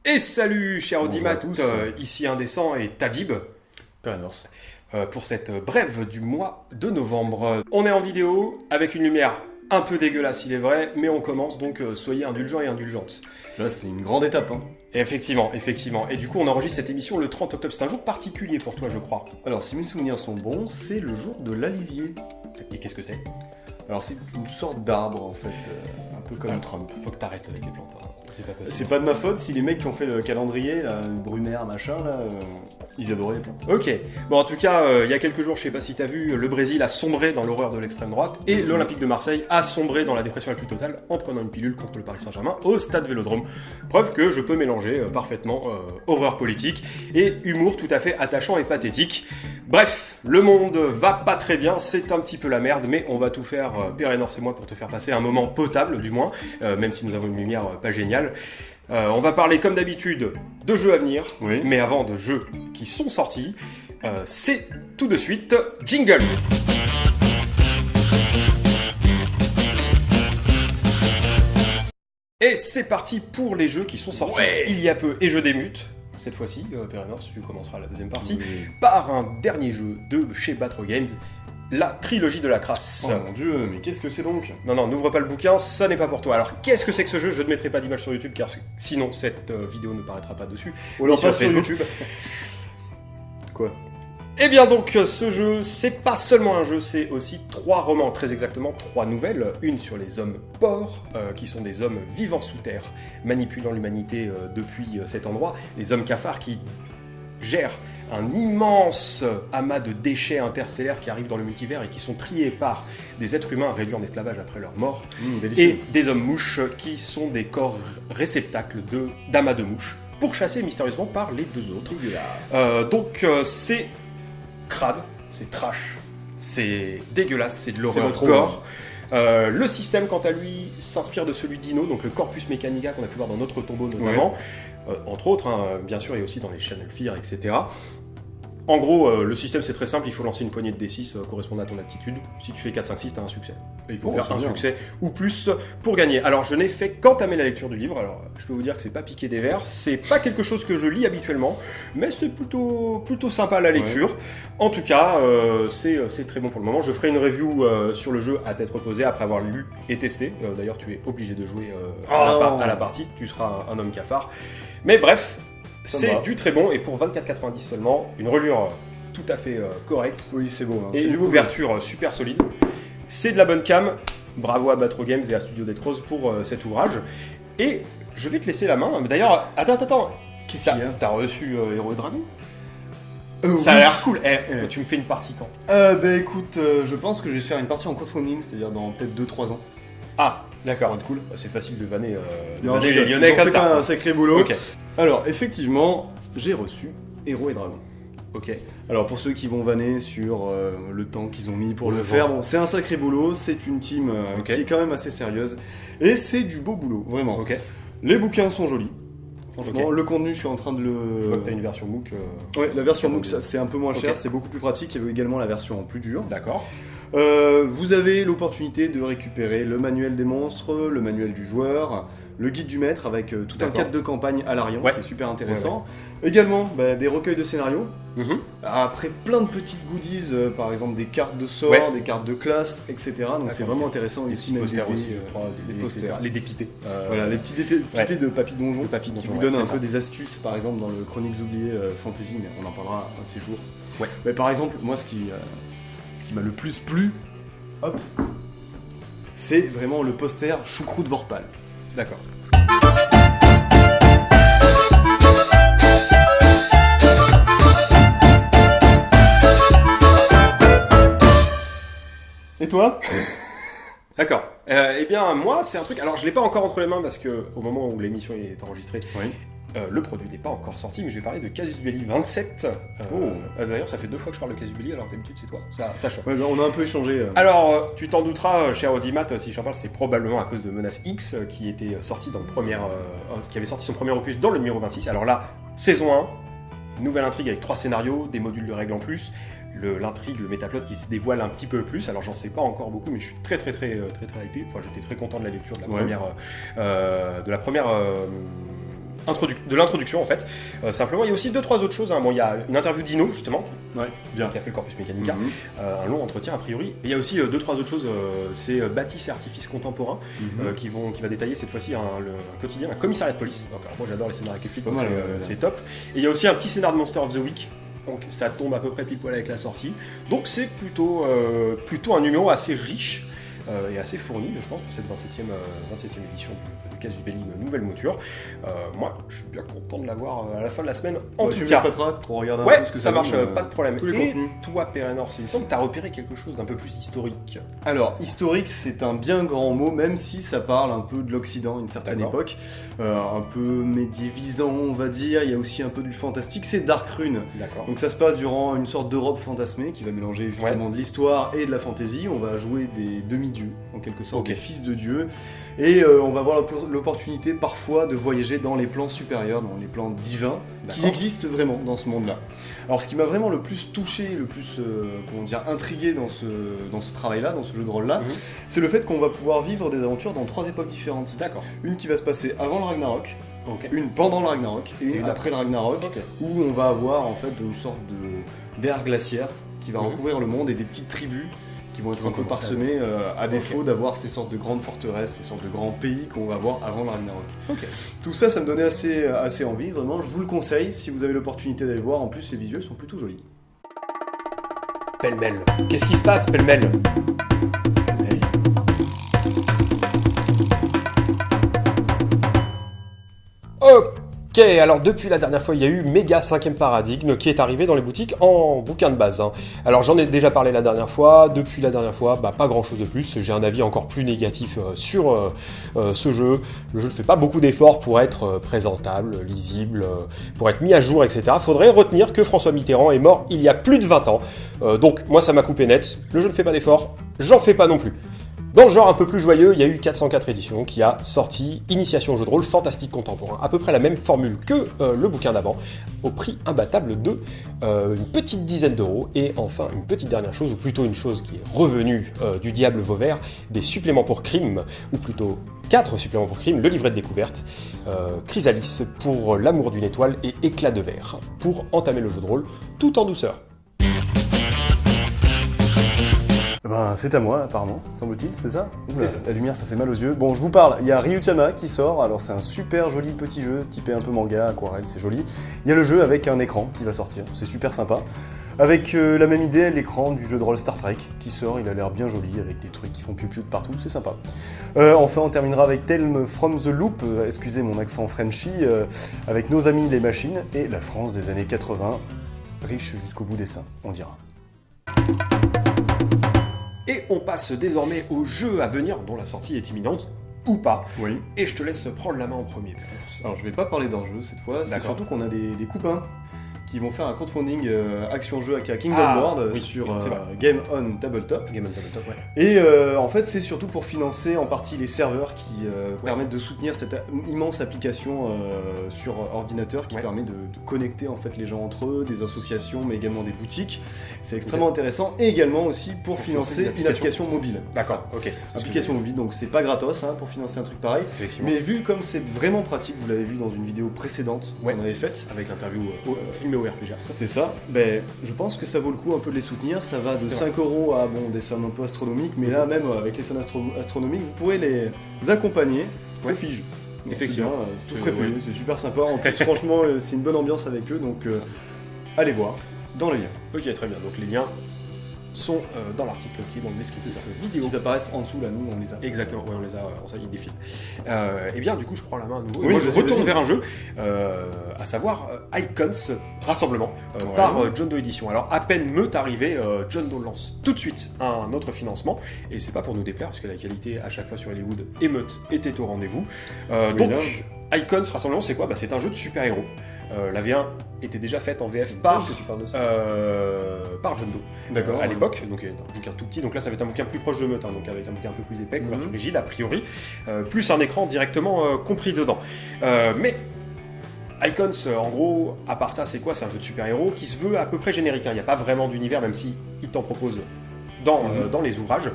Et salut, cher Bonjour Audimat, à tous. ici Indécent et Tabib, Péranos. pour cette brève du mois de novembre. On est en vidéo, avec une lumière un peu dégueulasse, il est vrai, mais on commence, donc soyez indulgents et indulgentes. Là, c'est une grande étape. Hein. Et effectivement. Et du coup, on enregistre cette émission le 30 octobre. C'est un jour particulier pour toi, je crois. Alors, si mes souvenirs sont bons, c'est le jour de l'Alisier. Et qu'est-ce que c'est? Alors, c'est une sorte d'arbre, en fait, un peu comme Ah, Trump. Faut que t'arrêtes avec les plantes, hein. C'est pas possible. C'est pas de ma faute si les mecs qui ont fait le calendrier, là, Brumaire, machin, là, ils adoraient les plantes. Ok, bon en tout cas, il y a quelques jours, je sais pas si t'as vu, le Brésil a sombré dans l'horreur de l'extrême droite et l'Olympique de Marseille a sombré dans la dépression la plus totale en prenant une pilule contre le Paris Saint-Germain au stade Vélodrome. Preuve que je peux mélanger parfaitement horreur politique et humour tout à fait attachant et pathétique. Bref, le monde va pas très bien, c'est un petit peu la merde, mais on va tout faire, Pérénor et moi, pour te faire passer un moment potable du moins, même si nous avons une lumière pas géniale. On va parler comme d'habitude de jeux à venir, Oui. mais avant de jeux qui sont sortis, c'est tout de suite jingle. Et c'est parti pour les jeux qui sont sortis il y a peu. Et je démute, cette fois-ci, Pérénor, tu commenceras la deuxième partie, Oui. par un dernier jeu de chez Batro Games, la trilogie de la crasse. Oh mon dieu, mais qu'est-ce que c'est donc? Non, n'ouvre pas le bouquin, ça n'est pas pour toi. Alors, qu'est-ce que c'est que ce jeu? Je ne mettrai pas d'image sur YouTube, car sinon, cette vidéo ne paraîtra pas dessus. Ou alors Ni sur pas sur Facebook. YouTube. Quoi? Eh bien donc, ce jeu, c'est pas seulement un jeu, c'est aussi 3 romans, très exactement 3 nouvelles. Une sur les hommes porcs, qui sont des hommes vivant sous terre, manipulant l'humanité depuis cet endroit. Les hommes cafards qui gèrent un immense amas de déchets interstellaires qui arrivent dans le multivers et qui sont triés par des êtres humains réduits en esclavage après leur mort. Délicieux. Et des hommes mouches qui sont des corps réceptacles d'amas de mouches, pourchassés mystérieusement par les deux autres. Donc c'est crade, c'est trash, c'est dégueulasse, c'est de C'est l'horreur pas trop gore. Le système, quant à lui, s'inspire de celui d'Ino, donc le Corpus Mechanica qu'on a pu voir dans notre tombeau notamment, entre autres, hein, bien sûr, et aussi dans les Channel Fear, etc. En gros, le système c'est très simple, il faut lancer une poignée de D6 correspondant à ton aptitude. Si tu fais 4, 5, 6, t'as un succès. Et il faut faire un bien. succès ou plus pour gagner. Alors je n'ai fait qu'entamer la lecture du livre, alors je peux vous dire que c'est pas piqué des vers, c'est pas quelque chose que je lis habituellement, mais c'est plutôt sympa la lecture. En tout cas, c'est très bon pour le moment. Je ferai une review sur le jeu à tête reposée après avoir lu et testé. D'ailleurs tu es obligé de jouer à la partie, tu seras un homme cafard. Mais bref, Ça c'est va. du très bon et pour 24,90 seulement, une relure tout à fait correcte Oui, c'est beau. Hein. et C'est une du beau. couverture super solide. C'est de la bonne cam. Bravo à Batro Games et à Studio Detrose pour cet ouvrage. Et je vais te laisser la main. Mais d'ailleurs, attends. Qu'est-ce qu'il y a? T'as reçu Héros et Dragon? Oui. Ça a l'air cool. Tu me fais une partie quand? Bah écoute, je pense que je vais faire une partie en crowdfunding, c'est-à-dire dans peut-être 2-3 ans. Ah, d'accord. Ça va être cool. C'est facile de vanner, Non, les ils Lyonnais ont comme fait ça. un sacré boulot. Ok. Alors, effectivement, j'ai reçu Héros et Dragons. Ok. Alors, pour ceux qui vont vanner sur le temps qu'ils ont mis pour le Ouais, faire, bon. bon, c'est un sacré boulot, c'est une team Ok. qui est quand même assez sérieuse. Et c'est du beau boulot, vraiment. Ok. Les bouquins sont jolis. Franchement, Ok. le contenu, je suis en train de le. Je vois que t'as une version MOOC. Ouais, la version très MOOC, mobile. c'est un peu moins cher, Ok. c'est beaucoup plus pratique. Il y avait également la version en plus dure. D'accord. Vous avez l'opportunité de récupérer le manuel des monstres, le manuel du joueur, le guide du maître avec tout un D'accord. cadre de campagne à l'Arion Ouais. qui est super intéressant. Également des recueils de scénarios. Mhm. Après plein de petites goodies, par exemple des cartes de sorts, Ouais. des cartes de classe, etc. Donc c'est D'accord. vraiment intéressant. Les Ici, petits même posters des aussi, dés, je crois. des etc. posters. Les dépipés. Voilà, les petits dépés ouais. de Papy Donjon, Papy Donjon, qui vous ouais, donnent c'est un ça. peu des astuces, par exemple dans le Chroniques oubliées Fantasy, mais on en parlera un de ces jours. Ouais. Mais par exemple, moi ce qui m'a le plus plu, hop, c'est vraiment le poster Choucroute Vorpal. D'accord. Et toi? D'accord. Eh bien, moi, c'est un truc. Alors, je l'ai pas encore entre les mains parce que au moment où l'émission est enregistrée, Oui. le produit n'est pas encore sorti. Mais je vais parler de Casus Belli 27. D'ailleurs, ça fait 2 fois que je parle de Casus Belli. Alors d'habitude, c'est toi. Ça choque. Ouais, on a un peu échangé. Alors, tu t'en douteras, cher Audimat, si j'en parle, c'est probablement à cause de Menace X qui était sorti dans le premier, qui avait sorti son premier opus dans le numéro 26. Alors là, saison 1, nouvelle intrigue avec 3 scénarios, des modules de règles en plus. L'intrigue, le métaplot qui se dévoile un petit peu plus. Alors j'en sais pas encore beaucoup, mais je suis très hypé. Enfin, j'étais très content de la lecture de la Ouais. première de l'introduction en fait. Simplement, il y a aussi 2-3 autres choses. Hein. Bon, il y a une interview d'Ino justement, bien. qui a fait le Corpus Mechanica, un long entretien a priori. Et il y a aussi 2-3 autres choses. C'est Bâtisse et Artifices Contemporains qui va détailler cette fois-ci un quotidien, un commissariat de police. Donc, alors, moi j'adore les scénarios avec les flics, donc c'est top. Et il y a aussi un petit scénar de Monster of the Week. Donc ça tombe à peu près pile poil avec la sortie. Donc c'est plutôt un numéro assez riche et assez fourni, je pense, pour cette 27e édition du Casus Belli, une nouvelle mouture. Moi, je suis bien content de l'avoir à la fin de la semaine. En tout cas, on regarde un ouais, peu ce que ça marche, donne, pas de problème. tous les et contenus. toi, Pérenor, il me semble que tu as repéré quelque chose d'un peu plus historique. Alors, historique, c'est un bien grand mot, même si ça parle un peu de l'Occident à une certaine époque, un peu médiévisant, on va dire. Il y a aussi un peu du fantastique. C'est Dark Rune. D'accord. Donc ça se passe durant une sorte d'Europe fantasmée qui va mélanger justement de l'histoire et de la fantasy. On va jouer des demi-dieux, en quelque sorte, des fils de dieux. Et on va avoir l'opportunité parfois de voyager dans les plans supérieurs, dans les plans divins, qui existent vraiment dans ce monde-là. Alors ce qui m'a vraiment le plus touché, le plus intrigué dans ce travail-là, dans ce jeu de rôle-là, c'est le fait qu'on va pouvoir vivre des aventures dans 3 époques différentes. D'accord. Une qui va se passer avant le Ragnarok, une pendant le Ragnarok et une après le Ragnarok, où on va avoir en fait une sorte d'ère glaciaire qui va recouvrir le monde et des petites tribus qui vont être un peu parsemées à défaut d'avoir ces sortes de grandes forteresses, ces sortes de grands pays qu'on va voir avant le Ragnarok. Tout ça, ça me donnait assez envie, vraiment, je vous le conseille si vous avez l'opportunité d'aller voir. En plus, les visuels sont plutôt jolis. Pêle-mêle. Qu'est-ce qui se passe, pêle-mêle? Ok, alors depuis la dernière fois, il y a eu Méga 5e Paradigme qui est arrivé dans les boutiques en bouquin de base. Hein. Alors j'en ai déjà parlé la dernière fois, depuis la dernière fois, pas grand chose de plus, j'ai un avis encore plus négatif sur ce jeu. Le jeu ne fait pas beaucoup d'efforts pour être présentable, lisible, pour être mis à jour, etc. Faudrait retenir que François Mitterrand est mort il y a plus de 20 ans, donc moi ça m'a coupé net, le jeu ne fait pas d'efforts, j'en fais pas non plus. Dans le genre un peu plus joyeux, il y a eu 404 éditions qui a sorti Initiation au jeu de rôle fantastique contemporain, à peu près la même formule que le bouquin d'avant, au prix imbattable de une petite dizaine d'euros. Et enfin, une petite dernière chose, ou plutôt une chose qui est revenue du Diable Vauvert, des suppléments pour crime, ou plutôt 4 suppléments pour crime, le livret de découverte, Chrysalis pour l'amour d'une étoile et Éclat de verre, pour entamer le jeu de rôle tout en douceur. C'est à moi, apparemment, semble-t-il, c'est ça? C'est ça. La lumière, ça fait mal aux yeux. Bon, je vous parle, il y a Ryutama qui sort, alors c'est un super joli petit jeu, typé un peu manga, aquarelle, c'est joli. Il y a le jeu avec un écran qui va sortir, c'est super sympa. Avec la même idée, l'écran du jeu de rôle Star Trek qui sort, il a l'air bien joli, avec des trucs qui font piou-piou de partout, c'est sympa. Enfin, on terminera avec Thelm from the Loop, excusez mon accent Frenchy, avec Nos amis les machines, et la France des années 80, riche jusqu'au bout des seins, on dira. Et on passe désormais au jeu à venir dont la sortie est imminente, ou pas. Oui. Et je te laisse prendre la main en premier. Alors je vais pas parler d'enjeu cette fois, c'est surtout qu'on a des copains qui vont faire un crowdfunding action-jeu à Kingdom World sur Game on Tabletop. Game on Tabletop, ouais. Et en fait, c'est surtout pour financer en partie les serveurs qui permettent de soutenir cette immense application sur ordinateur qui permet de connecter en fait les gens entre eux, des associations, mais également des boutiques. C'est extrêmement intéressant. Et également aussi pour financer une application mobile. D'accord, ok. Application mobile, donc c'est pas gratos pour financer un truc pareil. Mais vu comme c'est vraiment pratique, vous l'avez vu dans une vidéo précédente qu'on avait faite. Avec l'interview filmée au RPG. C'est ça. Je pense que ça vaut le coup un peu de les soutenir. Ça va de 5 € à des sommes un peu astronomiques, mais là même avec les sommes astronomiques, vous pourrez les accompagner au Fige. Effectivement, tout frais payé, c'est super sympa. En plus, franchement, c'est une bonne ambiance avec eux, donc allez voir dans les liens. Ok, très bien. Donc les liens sont dans l'article qui est dans le descriptif vidéo. Ils apparaissent en dessous, là, nous on les a. Exactement, ouais, on les a, ça ils défilent. Et bien, du coup, je prends la main à nouveau. Oui, moi, je retourne vers un jeu, à savoir Icons Rassemblement, par John Doe Édition. Alors, à peine meute arrivé, John Doe lance tout de suite un autre financement, et c'est pas pour nous déplaire, parce que la qualité à chaque fois sur Hollywood et meute était au rendez-vous. Donc, Icons Rassemblement, c'est quoi? C'est un jeu de super-héros. La V1 était déjà faite en VF par John Doe. D'accord. À l'époque, donc un bouquin tout petit, donc là ça va être un bouquin plus proche de meute, donc avec un bouquin un peu plus épais, couverture rigide a priori, plus un écran directement compris dedans. Mais Icons, en gros, à part ça, c'est quoi? C'est un jeu de super-héros qui se veut à peu près générique. Il n'y a pas vraiment d'univers, même si il t'en propose dans les ouvrages.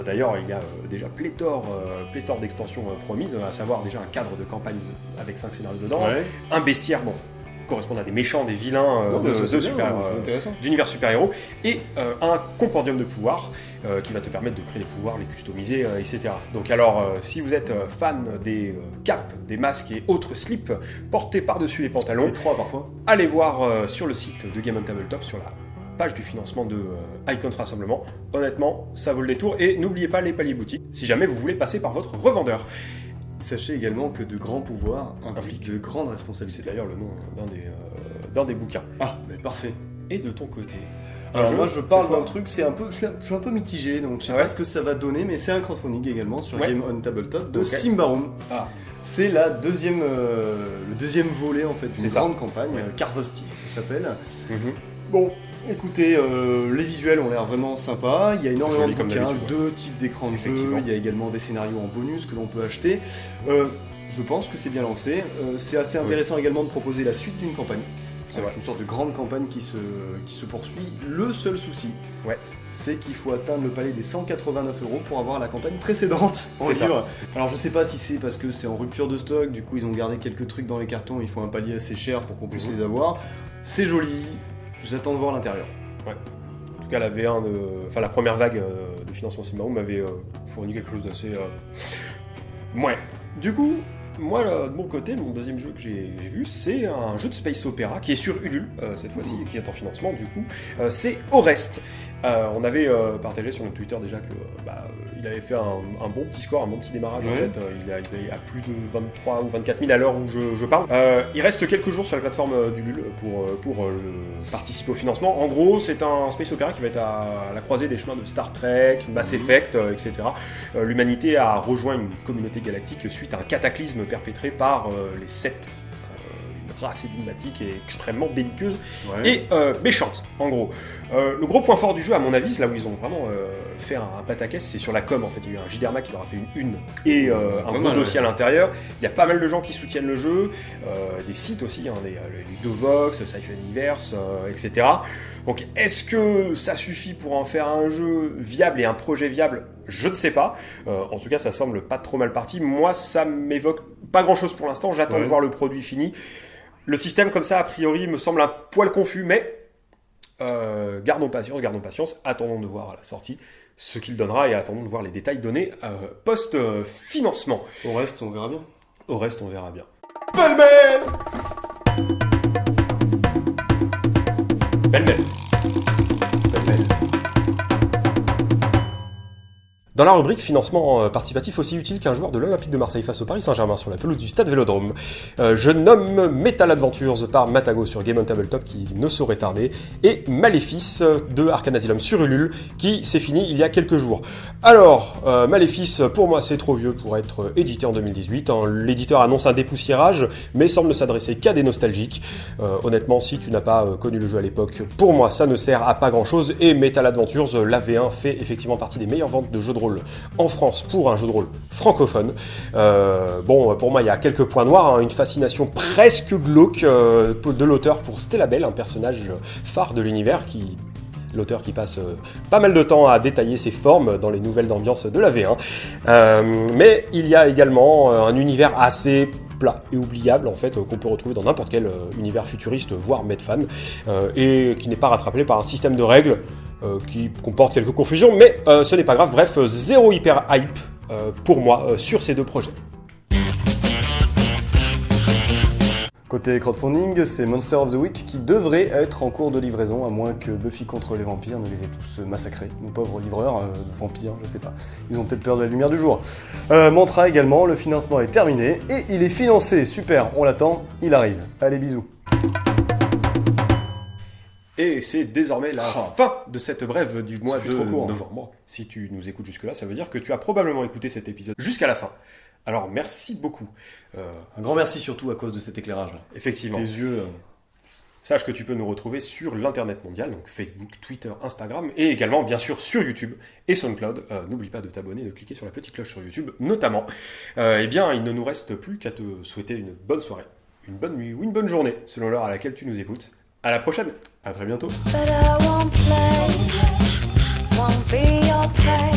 D'ailleurs, il y a déjà pléthore d'extensions promises, à savoir déjà un cadre de campagne avec 5 scénarios dedans, un bestiaire, correspondent à des méchants, des vilains d'univers super-héros, et un compendium de pouvoirs qui va te permettre de créer des pouvoirs, les customiser, etc. Donc alors, si vous êtes fan des capes, des masques et autres slips portés par-dessus les pantalons, les 3 parfois, allez voir sur le site de Game on Tabletop, sur la page du financement de Icons Rassemblement. Honnêtement, ça vaut le détour, et n'oubliez pas les paliers boutiques, si jamais vous voulez passer par votre revendeur. Sachez également que de grands pouvoirs impliquent de grandes responsabilités. C'est d'ailleurs le nom d'un des bouquins. Ah, mais parfait. Et de ton côté? Alors moi je parle d'un truc, je suis un peu mitigé, donc je sais pas ce que ça va donner, mais c'est un crowdfunding également sur Game on Tabletop de Symbaroum. C'est le deuxième volet en fait d'une grande campagne, Carvosti ça s'appelle. Bon, écoutez, les visuels ont l'air vraiment sympas, il y a énormément de bouquins, 2 types d'écrans de jeu, il y a également des scénarios en bonus que l'on peut acheter. Je pense que c'est bien lancé, c'est assez intéressant également de proposer la suite d'une campagne. C'est une sorte de grande campagne qui se poursuit. Le seul souci, c'est qu'il faut atteindre le palier des 189 € pour avoir la campagne précédente en livre. Alors je sais pas si c'est parce que c'est en rupture de stock, du coup ils ont gardé quelques trucs dans les cartons, il faut un palier assez cher pour qu'on puisse les avoir. C'est joli, j'attends de voir l'intérieur. En tout cas, la V1 la première vague de financement Symbaroum m'avait fourni quelque chose d'assez... Du coup, moi, de mon côté, mon deuxième jeu que j'ai vu, c'est un jeu de space opéra qui est sur Ulule, cette fois-ci, qui est en financement, du coup. C'est Orest. On avait partagé sur notre Twitter déjà que il avait fait un bon petit score, un bon petit démarrage en fait. Il est à plus de 23 ou 24 000 à l'heure où je parle. Il reste quelques jours sur la plateforme d'Ulule pour participer au financement. En gros, c'est un space opéra qui va être à la croisée des chemins de Star Trek, Mass Effect, etc. L'humanité a rejoint une communauté galactique suite à un cataclysme perpétré par les Sept. Race énigmatique et extrêmement belliqueuse et méchante, en gros. Le gros point fort du jeu, à mon avis, là où ils ont vraiment fait un pataquès, c'est sur la com, en fait. Il y a eu un JDerma qui leur a fait une et un gros dossier à l'intérieur. Il y a pas mal de gens qui soutiennent le jeu, des sites aussi, les Ludovox, Sci-Fi Universe, etc. Donc, est-ce que ça suffit pour en faire un jeu viable et un projet viable? Je ne sais pas. En tout cas, ça semble pas trop mal parti. Moi, ça m'évoque pas grand-chose pour l'instant. J'attends de voir le produit fini. Le système comme ça, a priori, me semble un poil confus, mais gardons patience, attendons de voir à la sortie ce qu'il donnera et attendons de voir les détails donnés post-financement. Au reste, on verra bien. Pêle-mêle. Dans la rubrique financement participatif, aussi utile qu'un joueur de l'Olympique de Marseille face au Paris Saint-Germain sur la pelouse du Stade Vélodrome, je nomme Metal Adventures par Matago sur Game on Tabletop qui ne saurait tarder, et Maléfice de Arcane Asylum sur Ulule qui s'est fini il y a quelques jours. Alors, Maléfice, pour moi c'est trop vieux pour être édité en 2018, l'éditeur annonce un dépoussiérage mais semble ne s'adresser qu'à des nostalgiques. Honnêtement, si tu n'as pas connu le jeu à l'époque, pour moi ça ne sert à pas grand chose, et Metal Adventures, la V1, fait effectivement partie des meilleures ventes de jeux de rôle en France pour un jeu de rôle francophone. Pour moi il y a quelques points noirs, une fascination presque glauque de l'auteur pour Stella Bell, un personnage phare de l'univers, l'auteur qui passe pas mal de temps à détailler ses formes dans les nouvelles d'ambiance de la V1. Mais il y a également un univers assez plat et oubliable en fait qu'on peut retrouver dans n'importe quel univers futuriste, voire Medfan, et qui n'est pas rattrapé par un système de règles qui comporte quelques confusions, mais ce n'est pas grave. Bref, zéro hyper hype pour moi sur ces deux projets. Côté crowdfunding, c'est Monster of the Week qui devrait être en cours de livraison, à moins que Buffy contre les vampires ne les ait tous massacrés. Nos pauvres livreurs, vampires, je sais pas. Ils ont peut-être peur de la lumière du jour. Mantra également, le financement est terminé et il est financé. Super, on l'attend, il arrive. Allez, bisous. Et c'est désormais la fin de cette brève du mois de novembre. Si tu nous écoutes jusque-là, ça veut dire que tu as probablement écouté cet épisode jusqu'à la fin. Alors, merci beaucoup. Un grand merci surtout à cause de cet éclairage. Effectivement. Tes yeux... Sache que tu peux nous retrouver sur l'internet mondial, donc Facebook, Twitter, Instagram, et également, bien sûr, sur YouTube et SoundCloud. N'oublie pas de t'abonner, de cliquer sur la petite cloche sur YouTube, notamment. Eh bien, il ne nous reste plus qu'à te souhaiter une bonne soirée, une bonne nuit ou une bonne journée, selon l'heure à laquelle tu nous écoutes. À la prochaine. À très bientôt. be your prey.